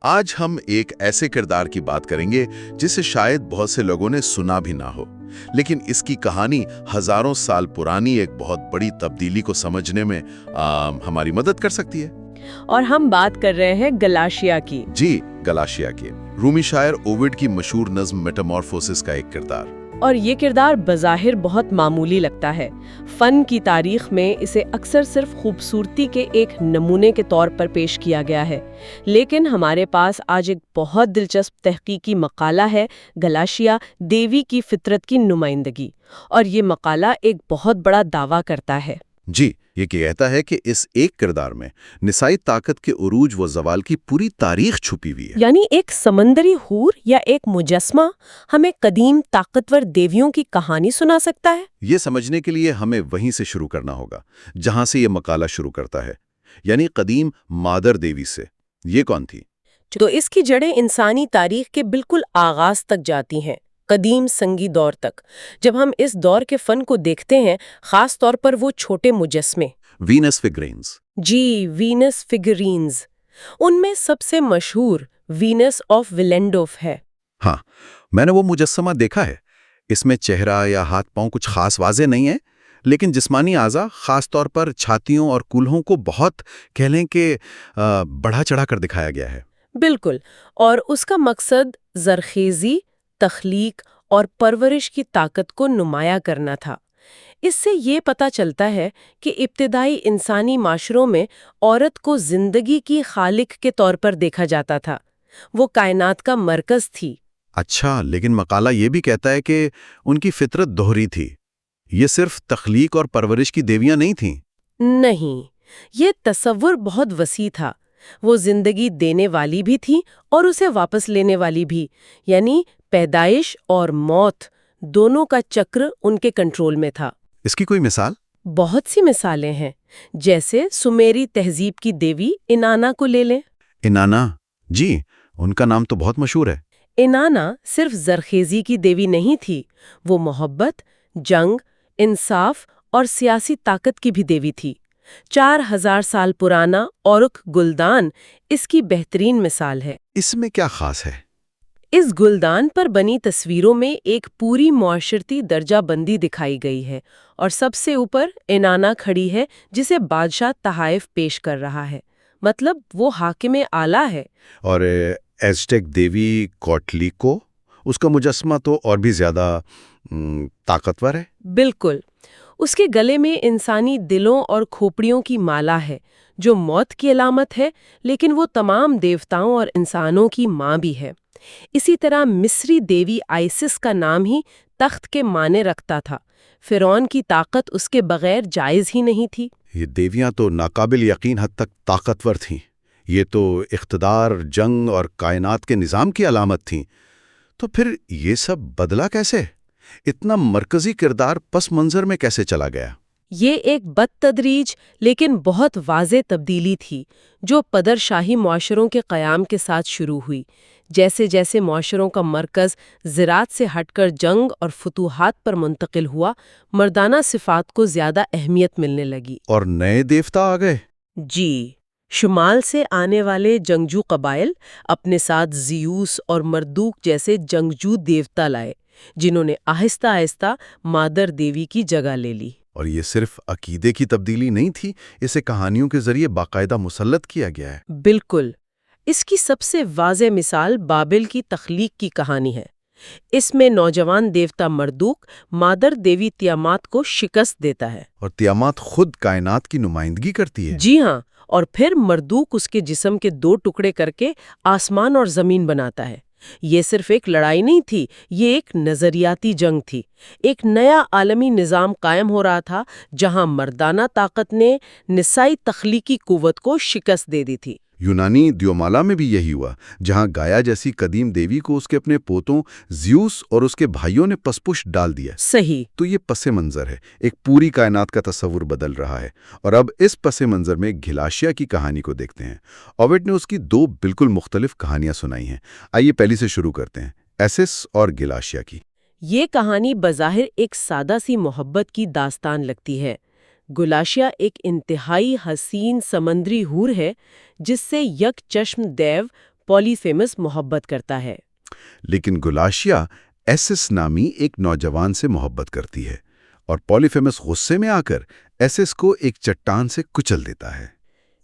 آج ہم ایک ایسے کردار کی بات کریں گے جسے شاید بہت سے لوگوں نے سنا بھی نہ ہو، لیکن اس کی کہانی ہزاروں سال پرانی ایک بہت بڑی تبدیلی کو سمجھنے میں ہماری مدد کر سکتی ہے۔ اور ہم بات کر رہے ہیں گلاشیا کی۔ جی، گلاشیا کے رومی شاعر اووڈ کی مشہور نظم میٹامورفوسس کا ایک کردار۔ اور یہ کردار بظاہر بہت معمولی لگتا ہے۔ فن کی تاریخ میں اسے اکثر صرف خوبصورتی کے ایک نمونے کے طور پر پیش کیا گیا ہے، لیکن ہمارے پاس آج ایک بہت دلچسپ تحقیقی مقالہ ہے، گلاشیا دیوی کی فطرت کی نمائندگی، اور یہ مقالہ ایک بہت بڑا دعویٰ کرتا ہے۔ جی، یہ کہتا ہے کہ اس ایک کردار میں نسائی طاقت کے عروج و زوال کی پوری تاریخ چھپی ہوئی ہے۔ یعنی ایک سمندری حور یا ایک مجسمہ ہمیں قدیم طاقتور دیویوں کی کہانی سنا سکتا ہے؟ یہ سمجھنے کے لیے ہمیں وہیں سے شروع کرنا ہوگا جہاں سے یہ مقالہ شروع کرتا ہے، یعنی قدیم مادر دیوی سے۔ یہ کون تھی؟ تو اس کی جڑیں انسانی تاریخ کے بالکل آغاز تک جاتی ہیں، قدیم سنگی دور تک۔ جب ہم اس دور کے فن کو دیکھتے ہیں، خاص طور پر وہ چھوٹے مجسمے، وینس فگرینز۔ جی، وینس فگرینز، ان میں سب سے مشہور وینس آف ویلینڈوف ہے۔ ہاں، میں نے وہ مجسمہ دیکھا ہے۔ اس میں چہرہ یا ہاتھ پاؤں کچھ خاص واضح نہیں ہے، لیکن جسمانی اعضاء، خاص طور پر چھاتیوں اور کولہوں کو بہت کہہ لیں کہ بڑھا چڑھا کر دکھایا گیا ہے۔ بالکل، اور اس کا مقصد زرخیزی، تخلیق اور پرورش کی طاقت کو نمایاں کرنا تھا۔ اس سے یہ پتہ چلتا ہے کہ ابتدائی انسانی معاشروں میں عورت کو زندگی کی خالق کے طور پر دیکھا جاتا تھا، وہ کائنات کا مرکز تھی۔ اچھا، لیکن مقالہ یہ بھی کہتا ہے کہ ان کی فطرت دوہری تھی۔ یہ صرف تخلیق اور پرورش کی دیویاں نہیں تھیں۔ نہیں، یہ تصور بہت وسیع تھا۔ وہ زندگی دینے والی بھی تھی اور اسے واپس لینے والی بھی، یعنی پیدائش اور موت دونوں کا چکر ان کے کنٹرول میں تھا۔ اس کی کوئی مثال؟ بہت سی مثالیں ہیں، جیسے سمیری تہذیب کی دیوی انانا کو لے لیں۔ انانا، جی، ان کا نام تو بہت مشہور ہے۔ انانا صرف زرخیزی کی دیوی نہیں تھی، وہ محبت، جنگ، انصاف اور سیاسی طاقت کی بھی دیوی تھی۔ 4000 سال پرانا اورک گلدان اس کی بہترین مثال ہے۔ اس میں کیا خاص ہے؟ اس گلدان پر بنی تصویروں میں ایک پوری معاشرتی درجہ بندی دکھائی گئی ہے، اور سب سے اوپر انانا کھڑی ہے جسے بادشاہ تحائف پیش کر رہا ہے، مطلب وہ حاکم اعلیٰ ہے۔ اور ایزٹیک دیوی کوٹلیکو، اس کا مجسمہ تو اور بھی زیادہ طاقتور ہے۔ بالکل، اس کے گلے میں انسانی دلوں اور کھوپڑیوں کی مالا ہے جو موت کی علامت ہے، لیکن وہ تمام دیوتاؤں اور انسانوں کی ماں بھی ہے۔ اسی طرح مصری دیوی آئسس کا نام ہی تخت کے معنی رکھتا تھا۔ فرعون کی طاقت اس کے بغیر جائز ہی نہیں تھی۔ یہ دیویاں تو ناقابل یقین حد تک طاقتور تھیں۔ یہ تو اقتدار، جنگ اور کائنات کے نظام کی علامت تھیں۔ تو پھر یہ سب بدلا کیسے؟ اتنا مرکزی کردار پس منظر میں کیسے چلا گیا؟ یہ ایک بدتدریج لیکن بہت واضح تبدیلی تھی جو پدر شاہی معاشروں کے قیام کے ساتھ شروع ہوئی۔ جیسے جیسے معاشروں کا مرکز زراعت سے ہٹ کر جنگ اور فتوحات پر منتقل ہوا، مردانہ صفات کو زیادہ اہمیت ملنے لگی۔ اور نئے دیوتا آ گئے؟ جی، شمال سے آنے والے جنگجو قبائل اپنے ساتھ زیوس اور مردوک جیسے جنگجو دیوتا لائے، جنہوں نے آہستہ آہستہ مادر دیوی کی جگہ لے لی۔ اور یہ صرف عقیدے کی تبدیلی نہیں تھی، اسے کہانیوں کے ذریعے باقاعدہ مسلط کیا گیا ہے۔ بالکل، اس کی سب سے واضح مثال بابل کی تخلیق کی کہانی ہے۔ اس میں نوجوان دیوتا مردوک مادر دیوی تیامات کو شکست دیتا ہے، اور تیامات خود کائنات کی نمائندگی کرتی ہے۔ جی ہاں، اور پھر مردوک اس کے جسم کے 2 ٹکڑے کر کے آسمان اور زمین بناتا ہے۔ یہ صرف ایک لڑائی نہیں تھی، یہ ایک نظریاتی جنگ تھی۔ ایک نیا عالمی نظام قائم ہو رہا تھا جہاں مردانہ طاقت نے نسائی تخلیقی قوت کو شکست دے دی تھی۔ یونانی دیومالا میں بھی یہی ہوا، جہاں گایا جیسی قدیم دیوی کو اس کے اپنے پوتوں زیوس اور اس کے بھائیوں نے پسپش ڈال دیا۔ صحیح۔ تو یہ پس منظر ہے، ایک پوری کائنات کا تصور بدل رہا ہے۔ اور اب اس پس منظر میں گلاشیا کی کہانی کو دیکھتے ہیں۔ اووڈ نے اس کی 2 بالکل مختلف کہانیاں سنائی ہیں۔ آئیے پہلی سے شروع کرتے ہیں، ایسس اور گلاشیا کی۔ یہ کہانی بظاہر ایک سادہ سی محبت کی داستان لگتی ہے۔ گلاشیا ایک انتہائی حسین سمندری حور ہے جس سے یک چشم دیو پولیفیمس محبت کرتا ہے۔ لیکن گلاشیا ایسس نامی ایک نوجوان سے محبت کرتی ہے اور پولیفیمس غصے میں آ کر ایسس کو ایک چٹان سے کچل دیتا ہے۔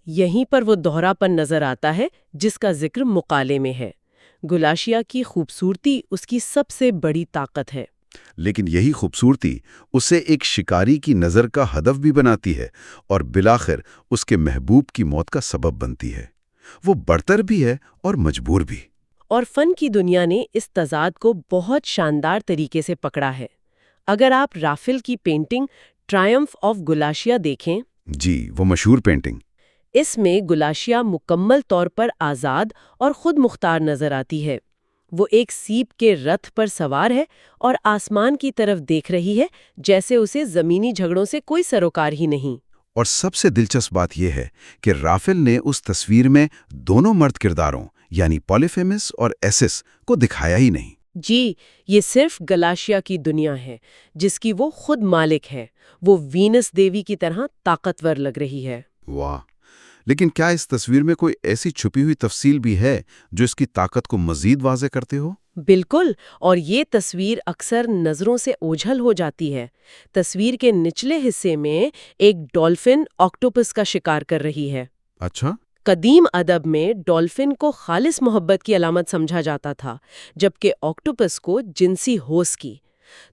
یہیں پر وہ دوہرا پن نظر آتا ہے جس کا ذکر مقالے میں ہے۔ گلاشیا کی خوبصورتی اس کی سب سے بڑی طاقت ہے۔ لیکن یہی خوبصورتی اسے ایک شکاری کی نظر کا ہدف بھی بناتی ہے اور بالآخر اس کے محبوب کی موت کا سبب بنتی ہے۔ وہ برتر بھی ہے اور مجبور بھی۔ اور فن کی دنیا نے اس تضاد کو بہت شاندار طریقے سے پکڑا ہے۔ اگر آپ رافل کی پینٹنگ ٹرائمف آف گلاشیا دیکھیں، جی، وہ مشہور پینٹنگ، اس میں گلاشیا مکمل طور پر آزاد اور خود مختار نظر آتی ہے۔ وہ ایک سیپ کے رتھ پر سوار ہے اور آسمان کی طرف دیکھ رہی ہے جیسے اسے زمینی جھگڑوں سے کوئی سروکار ہی نہیں۔ اور سب سے دلچسپ بات یہ ہے کہ رافل نے اس تصویر میں دونوں مرد کرداروں یعنی پولیفیمس اور ایسس کو دکھایا ہی نہیں۔ جی، یہ صرف گلاشیا کی دنیا ہے جس کی وہ خود مالک ہے۔ وہ وینس دیوی کی طرح طاقتور لگ رہی ہے۔ واہ! لیکن کیا اس تصویر میں کوئی ایسی چھپی ہوئی تفصیل بھی ہے جو اس کی طاقت کو مزید واضح کرتے ہو؟ بالکل، اور یہ تصویر اکثر نظروں سے اوجھل ہو جاتی ہے۔ تصویر کے نچلے حصے میں ایک ڈولفن آکٹوپس کا شکار کر رہی ہے۔ اچھا؟ قدیم ادب میں ڈولفن کو خالص محبت کی علامت سمجھا جاتا تھا، جبکہ آکٹوپس کو جنسی ہوس کی۔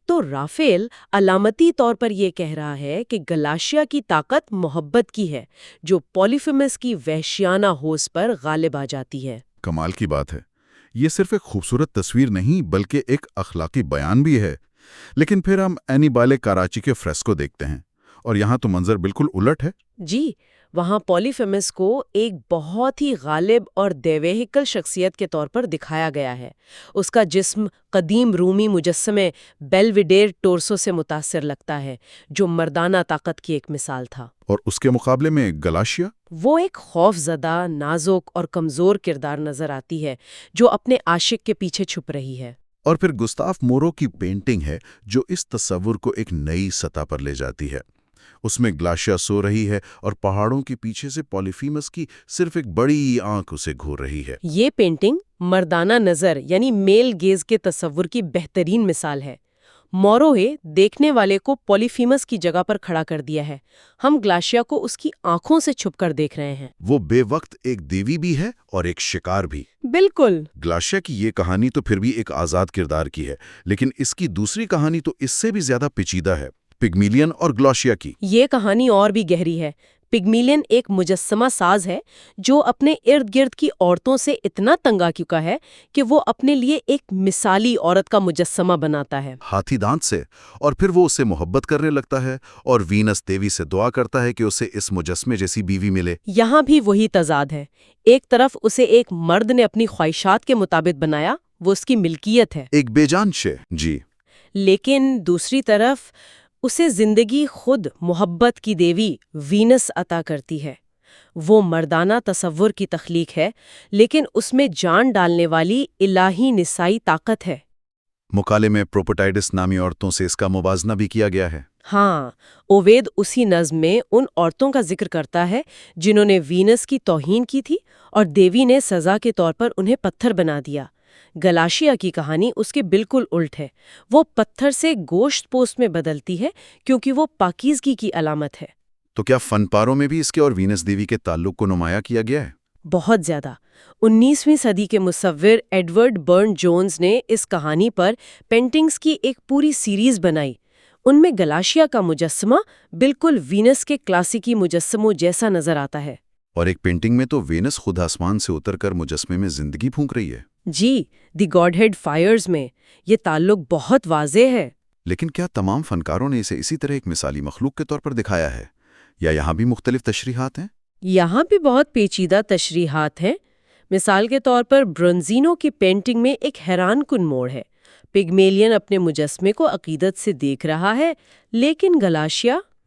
تو رافیل علامتی طور پر یہ کہہ رہا ہے کہ گلاشیا کی طاقت محبت کی ہے، جو پولیفیمس کی وحشیانہ ہوس پر غالب آ جاتی ہے۔ کمال کی بات ہے۔ یہ صرف ایک خوبصورت تصویر نہیں بلکہ ایک اخلاقی بیان بھی ہے۔ لیکن پھر ہم اینیبالے کراچی کے فریسکو دیکھتے ہیں اور یہاں تو منظر بالکل الٹ ہے۔ جی، وہاں پولیفیمس کو ایک بہت ہی غالب اور دیویہیکل شخصیت کے طور پر دکھایا گیا ہے۔ اس کا جسم قدیم رومی مجسمے بیلویڈیر ٹورسو سے متاثر لگتا ہے، جو مردانہ طاقت کی ایک مثال تھا۔ اور اس کے مقابلے میں گلاشیا؟ وہ ایک خوف زدہ، نازک اور کمزور کردار نظر آتی ہے جو اپنے عاشق کے پیچھے چھپ رہی ہے۔ اور پھر گستاف مورو کی پینٹنگ ہے جو اس تصور کو ایک نئی سطح پر لے جاتی ہے۔ اس میں گلاشیا سو رہی ہے اور پہاڑوں کے پیچھے سے پولیفیمس کی صرف ایک بڑی آنکھ اسے گھور رہی ہے۔ یہ پینٹنگ مردانہ نظر یعنی میل گیز کے تصور کی بہترین مثال ہے۔ موروے دیکھنے والے کو پولیفیمس کی جگہ پر کھڑا کر دیا ہے۔ ہم گلاشیا کو اس کی آنکھوں سے چھپ کر دیکھ رہے ہیں۔ وہ بے وقت ایک دیوی بھی ہے اور ایک شکار بھی۔ بالکل۔ گلاشیا کی یہ کہانی تو پھر بھی ایک آزاد کردار کی ہے، لیکن اس کی دوسری کہانی تو اس سے بھی زیادہ پیچیدہ ہے، پگمیلین اور گلاشیا کی۔ یہ کہانی اور بھی گہری ہے۔ پگمیلین ایک مجسمہ ساز ہے جو اپنے ارد گرد کی عورتوں سے اتنا تنگ آ چکا ہے کہ وہ اپنے لیے ایک مثالی عورت کا مجسمہ بناتا ہے، ہاتھی دانت سے، اور پھر وہ اسے محبت کرنے لگتا ہے اور وینس دیوی سے دعا کرتا ہے کہ اسے اس مجسمے جیسی بیوی ملے۔ یہاں بھی وہی تضاد ہے۔ ایک طرف اسے ایک مرد نے اپنی خواہشات کے مطابق بنایا، وہ اس کی ملکیت ہے، ایک بے جان شے، جی۔ لیکن دوسری طرف اسے زندگی خود محبت کی دیوی وینس عطا کرتی ہے۔ وہ مردانہ تصور کی تخلیق ہے، لیکن اس میں جان ڈالنے والی الہی نسائی طاقت ہے۔ مقالے میں پروپوٹائڈس نامی عورتوں سے اس کا موازنہ بھی کیا گیا ہے۔ ہاں، اوید اسی نظم میں ان عورتوں کا ذکر کرتا ہے جنہوں نے وینس کی توہین کی تھی اور دیوی نے سزا کے طور پر انہیں پتھر بنا دیا۔ گلاشیا کی کہانی اس کے بالکل الٹ ہے۔ وہ پتھر سے گوشت پوست میں بدلتی ہے کیونکہ وہ پاکیزگی کی علامت ہے۔ تو کیا فن پاروں میں بھی اس کے اور وینس دیوی کے تعلق کو نمایاں کیا گیا ہے؟ بہت زیادہ۔ 19ویں صدی کے مصور ایڈورڈ برن جونز نے اس کہانی پر پینٹنگز کی ایک پوری سیریز بنائی۔ ان میں گلاشیا کا مجسمہ بالکل وینس کے کلاسیکی مجسموں جیسا نظر آتا ہے۔ اور ایک پینٹنگ میں تو وینس خود آسمان سے اتر کر مجسمے میں زندگی پھونک رہی ہے۔ جی، دی گاڈ ہیڈ فائرز میں یہ تعلق بہت واضح ہے۔ لیکن کیا تمام فنکاروں نے اسے اسی طرح ایک مثالی مخلوق کے طور پر دکھایا ہے، یا یہاں بھی مختلف تشریحات ہیں؟ یہاں بھی بہت پیچیدہ تشریحات ہیں۔ مثال کے طور پر برونزینو کی پینٹنگ میں ایک حیران کن موڑ ہے۔ پگمیلین اپنے مجسمے کو عقیدت سے دیکھ رہا ہے، لیکن گلاشیا